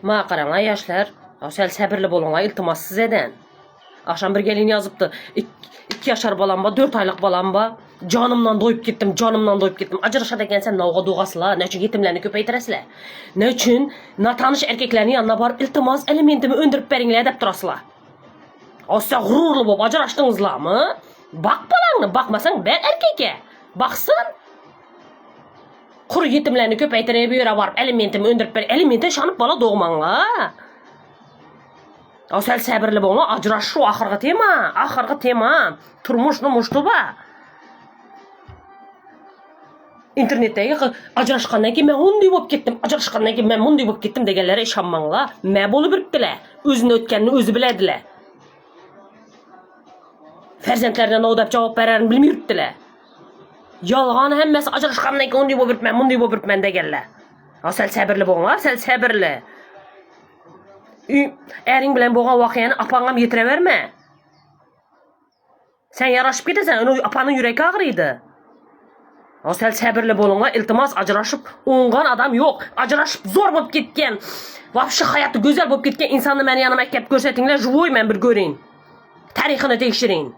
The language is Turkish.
Ma qarana yaşlar. Sel səbirli bolunğa iltimas sizədən. Akşam bir gelin yazıbdı. 2 yaşar balam var, 4 aylık balam var. Canımdan doyup gittim, canımdan doyup gittim. Acırışa da gelsen navga doğasılar. Ne için yetimlerini köpeytirəsilər. Ne için natanış erkeklerin yanına barıp iltimas elementimi öndürüp berinle edip durasılar. O size gururlu bol acıraştınızlar mı? Bak balanı, bakmasan ben erkeke. Baksın. Kuru yetimlerini köpeytireye bir yere varıp elementimi öndürüp berinle elementi şanıp bala doğmanla. O sel səbirli bolma, acıraşı o axırғы tema. Turmuşlu muştu ba. İnternetdəki acıraşqandan ki, mən onu deyib getdim, acıraşqandan ki, mən bunu deyib getdim deganlara işanmanglar. Mə bolub biribdilər. Özünü ötkənini özü bilədilər. Fərzəndlərinə nə odab cavab verərini bilmirdilər. Yalğan həmməsi acıraşqandan ki, onu deyib birib mən, bunu deyib birib mən deganlar. O sel səbirli bolma, sel səbirli. Ərin bilən boğan vaqiyanı apağam yetirə vermə. Sən yaraşıb gedəsən, onu apanın yürəyi ağrıydı. O sel səbirli bolunğa iltimas acıraşıb onğan adam yok. Acıraşıb zor bolup getken, vapşı hayatı güzel bolup getken insanı məni yanıma əkkəb görsətinlər, juvoy mən bir göreyim. Tarixini tekşirin.